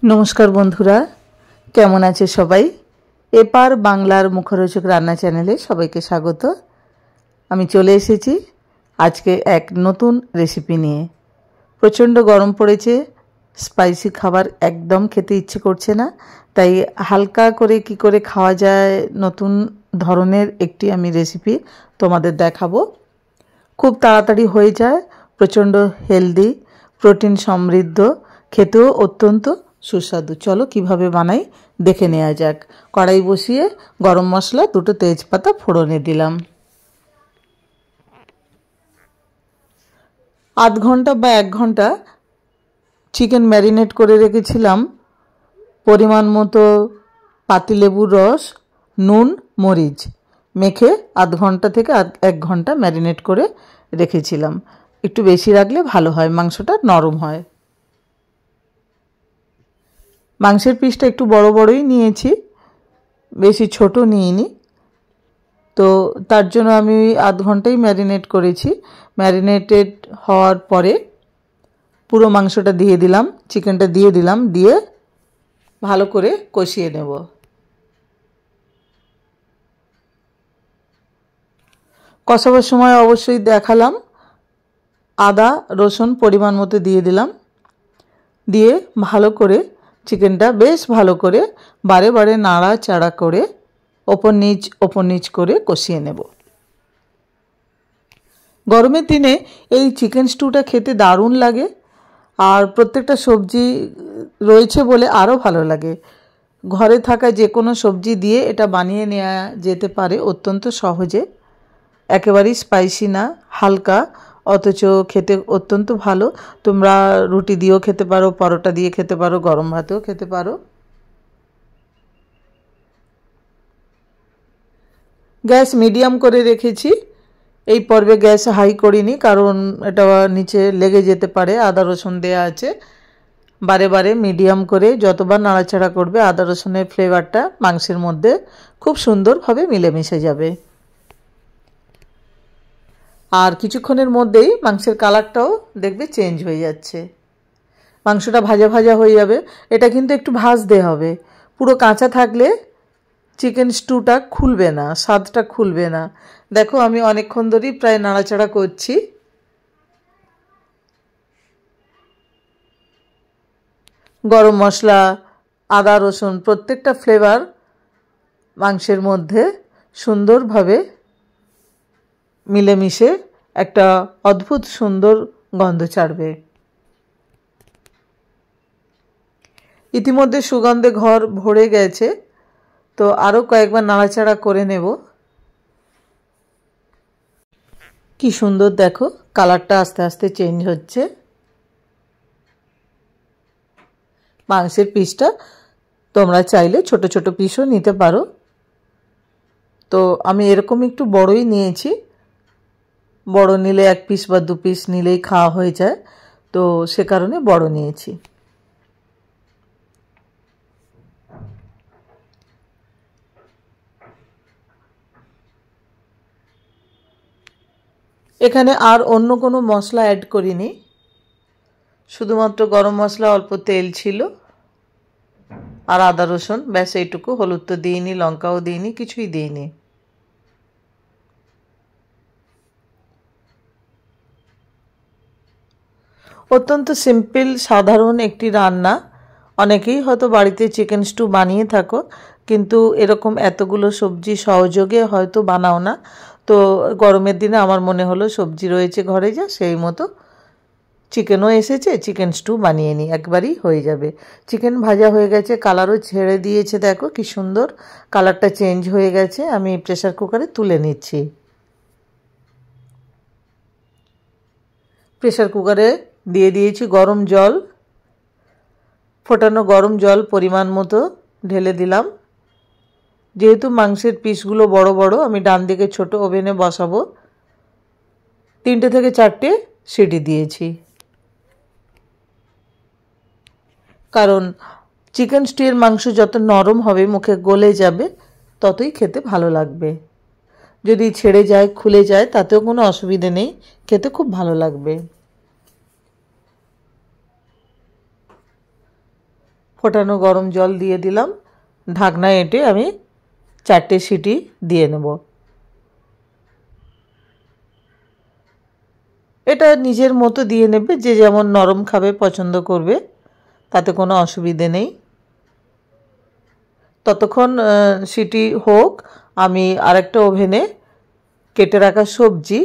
নমস্কার বন্ধুরা, কেমন আছে সবাই? এপার বাংলার মুখরোচক রান্না চ্যানেলে সবাইকে স্বাগত। আমি চলে এসেছি আজকে এক নতুন রেসিপি নিয়ে। প্রচণ্ড গরম পড়েছে, স্পাইসি খাবার একদম খেতে ইচ্ছে করছে না, তাই হালকা করে কি করে খাওয়া যায় নতুন ধরনের একটি আমি রেসিপি তোমাদের দেখাবো। খুব তাড়াতাড়ি হয়ে যায়, প্রচণ্ড হেলদি, প্রোটিন সমৃদ্ধ, খেতেও অত্যন্ত সুস্বাদু। চলো কিভাবে বানাই দেখে নেওয়া যাক। কড়াই বসিয়ে গরম মশলা, দুটো তেজপাতা ফোড়নে দিলাম। আধ ঘন্টা বা 1 ঘন্টা চিকেন ম্যারিনেট করে রেখেছিলাম। পরিমাণ মতো পাতিলেবুর রস, নুন, মরিচ মেখে আধ ঘন্টা থেকে 1 ঘন্টা ম্যারিনেট করে রেখেছিলাম। একটু বেশি রাখলে ভালো হয়, মাংসটা নরম হয়। মাংসের পিসটা একটু বড় বড়ই নিয়েছি, বেশি ছোট নিইনি। তো তার জন্য আমি আধ ঘন্টাই ম্যারিনেট করেছি। ম্যারিনেটেড হওয়ার পরে পুরো মাংসটা দিয়ে দিলাম, চিকেনটা দিয়ে দিলাম, দিয়ে ভালো করে কষিয়ে নেব। কষাবার সময় অবশ্যই দেখালাম, আদা রসুন পরিমাণ মতো দিয়ে দিলাম। দিয়ে ভালো করে চিকেনটা বেশ ভালো করে বারে বারে নাড়াচাড়া করে ওপর নিচ করে কষিয়ে নেব। গরমের দিনে এই চিকেন স্টুটা খেতে দারুণ লাগে, আর প্রত্যেকটা সবজি রয়েছে বলে আরও ভালো লাগে। ঘরে থাকা যে কোনো সবজি দিয়ে এটা বানিয়ে নেওয়া যেতে পারে অত্যন্ত সহজে। একেবারেই স্পাইসি না, হালকা, অথচ খেতে অত্যন্ত ভালো। তোমরা রুটি দিয়েও খেতে পারো, পরোটা দিয়ে খেতে পারো, গরম ভাতেও খেতে পারো। গ্যাস মিডিয়াম করে রেখেছি। এই পর্বে গ্যাস হাই করিনি, কারণ এটা নিচে লেগে যেতে পারে, আদা রসুন দেয়া আছে। বারে বারে মিডিয়াম করে যতবার নাড়াচাড়া করবে আদা রসুনের ফ্লেভারটা মাংসের মধ্যে খুব সুন্দরভাবে মিলেমিশে যাবে। আর কিছুক্ষণের মধ্যেই মাংসের কালারটাও দেখবে চেঞ্জ হয়ে যাচ্ছে, মাংসটা ভাজা ভাজা হয়ে যাবে। এটা কিন্তু একটু ভাজতে হবে, পুরো কাঁচা থাকলে চিকেন স্টুটা খুলবে না, স্বাদটা খুলবে না। দেখো আমি অনেকক্ষণ ধরেই প্রায় নাড়াচাড়া করছি। গরম মশলা, আদা রসুন প্রত্যেকটা ফ্লেভার মাংসের মধ্যে সুন্দরভাবে মিলেমিশে একটা অদ্ভুত সুন্দর গন্ধ ছাড়বে। ইতিমধ্যে সুগন্ধে ঘর ভরে গেছে, তো আরও কয়েকবার নাড়াচাড়া করে নেব। কি সুন্দর দেখো, কালারটা আস্তে আস্তে চেঞ্জ হচ্ছে। মাংসের পিসটা তোমরা চাইলে ছোট ছোট পিসও নিতে পারো, তো আমি এরকম একটু বড়ই নিয়েছি। বড় নিলে 1 পিস বা 2 পিস নিলেই খাওয়া হয়ে যায়, তো সে কারণে বড় নিয়েছি। এখানে আর অন্য কোনো মশলা অ্যাড করিনি, শুধুমাত্র গরম মশলা, অল্প তেল ছিল আর আদা রসুন, ব্যাস এইটুকু। হলুদ তো দিইনি, লঙ্কাও দিইনি, কিছুই দিইনি। অত্যন্ত সিম্পল সাধারণ একটি রান্না। অনেকেই হয়তো বাড়িতে চিকেন স্টু বানিয়ে থাকো, কিন্তু এরকম এতগুলো সবজি সহযোগে হয়তো বানাও না। তো গরমের দিনে আমার মনে হলো সবজি রয়েছে ঘরে, যা সেই মতো চিকেনও এসেছে, চিকেন স্টু বানিয়ে নিই, একবারই হয়ে যাবে। চিকেন ভাজা হয়ে গেছে, কালারও ছেড়ে দিয়েছে, দেখো কি সুন্দর কালারটা চেঞ্জ হয়ে গেছে। আমি প্রেসার কুকারে তুলে নিচ্ছি। প্রেসার কুকারে দিয়ে দিয়েছি গরম জল, ফোটানো গরম জল পরিমাণ মতো ঢেলে দিলাম। যেহেতু মাংসের পিসগুলো বড় বড়, আমি ডান দিকে ছোট ওভেনে বসাবো। 3টে থেকে 4টে সিটি দিয়েছি, কারণ চিকেন স্টুয়ের মাংস যত নরম হবে, মুখে গলে যাবে, ততই খেতে ভালো লাগবে। যদি ছেড়ে যায়, খুলে যায়, তাতেও কোনো অসুবিধে নেই, খেতে খুব ভালো লাগবে। ফোটানো গরম জল দিয়ে দিলাম। ঢাকনা এঁটে আমি 4টে সিটি দিয়ে নেব। এটা নিজের মতো দিয়ে নেবে, যে যেমন নরম খাবে পছন্দ করবে, তাতে কোনো অসুবিধে নেই। ততক্ষণ সিটি হোক, আমি আরেকটা ওভেনে কেটে রাখা সবজি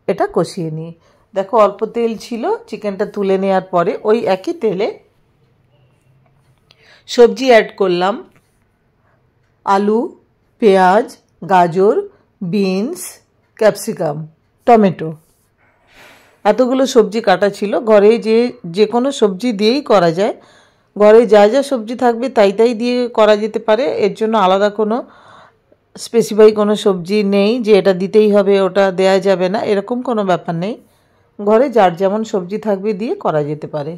এটা কষিয়ে নিই। দেখো অল্প তেল ছিল, চিকেনটা তুলে নেওয়ার পরে ওই একই তেলে সবজি অ্যাড করলাম। আলু, পেঁয়াজ, গাজর, বিনস, ক্যাপসিকাম, টমেটো, এতগুলো সবজি কাটা ছিল। ঘরে যে কোনো সবজি দিয়েই করা যায়, ঘরে যা যা সবজি থাকবে তাই তাই দিয়ে করা যেতে পারে। এর জন্য আলাদা কোনো স্পেসিফাই কোনো সবজি নেই যে এটা দিতেই হবে ওটা দেয়া যাবে না, এরকম কোনো ব্যাপার নেই। ঘরে যার যেমন সবজি থাকবে দিয়ে করা যেতে পারে।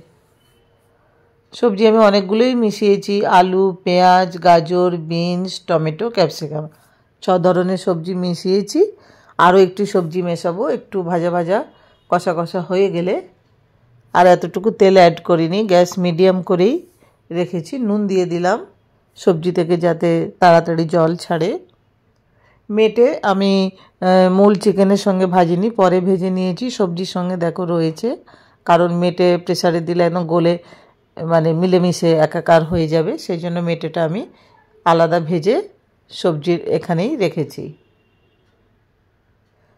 সবজি আমি অনেকগুলোই মিশিয়েছি, আলু, পেঁয়াজ, গাজর, বিনস, টমেটো, ক্যাপসিকাম, 6 ধরনের সবজি মিশিয়েছি। আরও একটু সবজি মেশাবো, একটু ভাজা ভাজা কষা কষা হয়ে গেলে। আর এতটুকু তেল অ্যাড করিনি, গ্যাস মিডিয়াম করেই রেখেছি। নুন দিয়ে দিলাম সবজি থেকে যাতে তাড়াতাড়ি জল ছাড়ে। মেটে আমি মূল চিকেনের সঙ্গে ভাজিনি, পরে ভেজে নিয়েছি। সবজির সঙ্গে দেখো রয়েছে, কারণ মেটে প্রেসারে দিলে একদম গলে মানে মিলেমিশে একাকার হয়ে যাবে, সেই জন্য মেটেটা আমি আলাদা ভেজে সবজির এখানেই রেখেছি।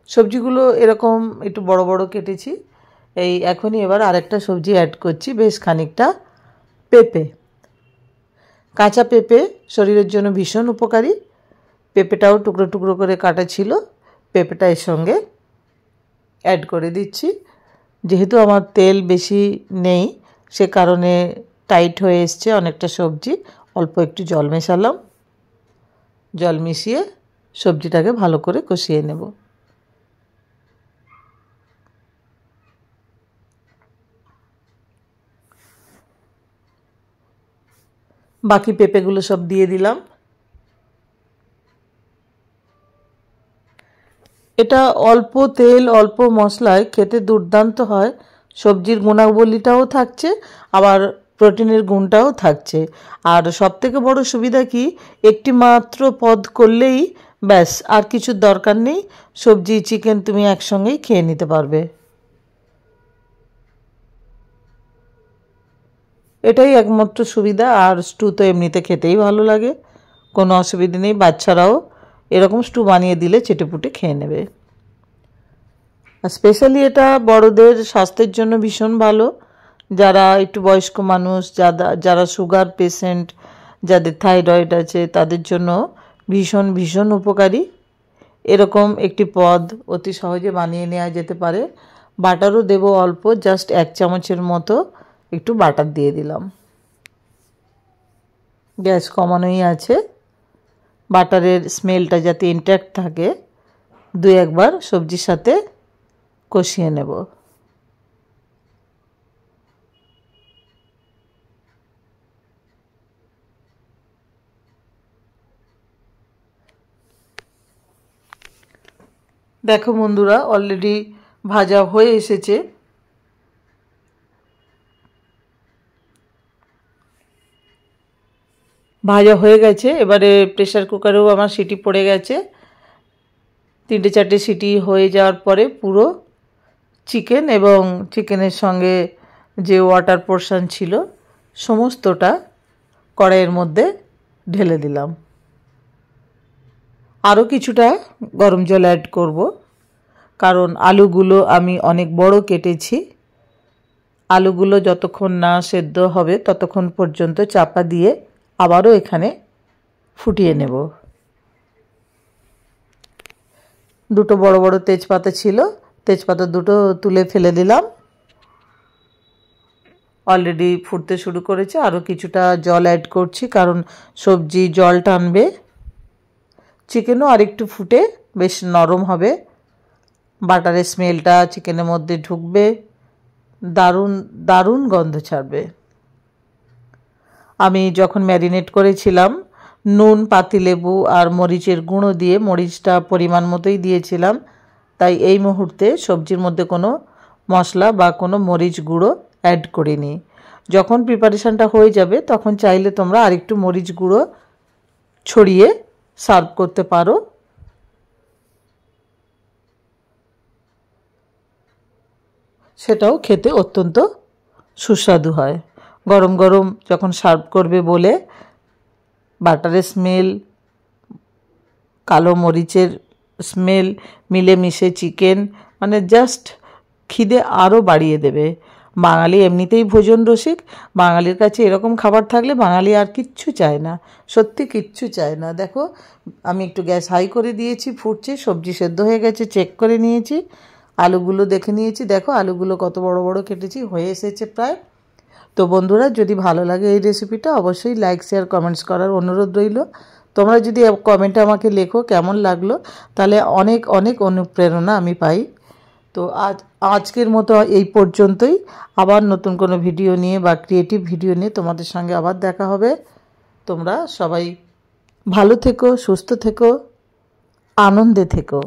সবজিগুলো এরকম একটু বড় বড় কেটেছি। এখনই এবার আরেকটা সবজি অ্যাড করছি, বেশ খানিকটা পেঁপে। কাঁচা পেঁপে শরীরের জন্য ভীষণ উপকারী। পেঁপেটাও টুকরো টুকরো করে কাটা ছিল, পেঁপেটা এর সঙ্গে অ্যাড করে দিচ্ছি। যেহেতু আমার তেল বেশি নেই, সে কারণে টাইট হয়ে এসছে অনেকটা সবজি। অল্প একটু জল মেশালাম, জল মিশিয়ে সবজিটাকে ভালো করে কষিয়ে নেব। বাকি পেঁপেগুলো সব দিয়ে দিলাম। এটা অল্প তেল অল্প মশলায় খেতে দুর্দান্ত হয়। সবজির গুণাবলীটাও থাকছে, আবার প্রোটিনের গুণটাও থাকছে। আর সবথেকে বড় সুবিধা কি, একটি মাত্র পদ করলেই ব্যাস, আর কিছুর দরকার নেই। সবজি চিকেন তুমি একসঙ্গেই খেয়ে নিতে পারবে। এটাই একমাত্র সুবিধা। আর স্টু তো এমনিতে খেতেই ভালো লাগে, কোনো অসুবিধা নেই। বাচ্চারাও এরকম স্টু বানিয়ে দিলে চেটেপুটে খেয়ে নেবে। আর স্পেশালি এটা বড়দের স্বাস্থ্যের জন্য ভীষণ ভালো। যারা একটু বয়স্ক মানুষ, যারা সুগার পেশেন্ট, যাদের থাইরয়েড আছে, তাদের জন্য ভীষণ ভীষণ উপকারী। এরকম একটি পদ অতি সহজে বানিয়ে নেওয়া যেতে পারে। বাটারও দেবো অল্প, জাস্ট 1 চামচের মতো একটু বাটার দিয়ে দিলাম। গ্যাস কমানোই আছে, বাটারের স্মেলটা যাতে ইনট্যাক্ট থাকে। 2 একবার সবজির সাথে কষিয়ে নেব। দেখো বন্ধুরা, অলরেডি ভাজা হয়ে এসেছে। ভাজা হয়ে গেছে। এবারে প্রেসার কুকারেও আমার সিটি পড়ে গেছে। 3-4টে সিটি হয়ে যাওয়ার পরে পুরো চিকেন এবং চিকেনের সঙ্গে যে ওয়াটার পোর্শন ছিল সমস্তটা কড়াইয়ের মধ্যে ঢেলে দিলাম। আরও কিছুটা গরম জল অ্যাড করব, কারণ আলুগুলো আমি অনেক বড় কেটেছি। আলুগুলো যতক্ষণ না সেদ্ধ হবে ততক্ষণ পর্যন্ত চাপা দিয়ে আবারও এখানে ফুটিয়ে নেব। 2টো বড় বড় তেজপাতা ছিল, তেজপাতা 2টো তুলে ফেলে দিলাম। অলরেডি ফুটতে শুরু করেছে। আরও কিছুটা জল অ্যাড করছি, কারণ সবজি জল টানবে। চিকেনও আরেকটু ফুটে বেশ নরম হবে, বাটারের স্মেলটা চিকেনের মধ্যে ঢুকবে, দারুণ দারুণ গন্ধ ছাড়বে। আমি যখন ম্যারিনেট করেছিলাম নুন, পাতিলেবু আর মরিচের গুঁড়ো দিয়ে, মরিচটা পরিমাণ মতোই দিয়েছিলাম, তাই এই মুহূর্তে সবজির মধ্যে কোনো মশলা বা কোনো মরিচ গুঁড়ো অ্যাড করিনি। যখন প্রিপারেশনটা হয়ে যাবে তখন চাইলে তোমরা আরেকটু মরিচ গুঁড়ো ছড়িয়ে সার্ভ করতে পারো। সেটাও খেতে অত্যন্ত সুস্বাদু হয়। গরম গরম যখন সার্ভ করবে বলে বাটারের স্মেল, কালো মরিচের স্মেল মিলেমিশে চিকেন, মানে জাস্ট খিদে আরও বাড়িয়ে দেবে। বাঙালি এমনিতেই ভোজন রসিক, বাঙালির কাছে এরকম খাবার থাকলে বাঙালি আর কিচ্ছু চায় না, সত্যি কিচ্ছু চায় না। দেখো আমি একটু গ্যাস হাই করে দিয়েছি, ফুটছে, সবজি সেদ্ধ হয়ে গেছে, চেক করে নিয়েছি, আলুগুলো দেখে নিয়েছি, দেখো আলুগুলো কত বড় বড় কেটেছি, হয়ে এসেছে প্রায়। তো বন্ধুরা, যদি ভালো লাগে এই রেসিপিটা অবশ্যই লাইক শেয়ার কমেন্টস করার অনুরোধ রইল। তোমরা যদি কমেন্টে আমাকে লেখো কেমন লাগলো, তাহলে অনেক অনেক অনুপ্রেরণা আমি পাই। তো আজকের মতো এই পর্যন্তই। আবার নতুন কোনো ভিডিও নিয়ে বা ক্রিয়েটিভ ভিডিও নিয়ে তোমাদের সঙ্গে আবার দেখা হবে। তোমরা সবাই ভালো থেকো, সুস্থ থেকো, আনন্দে থেকো।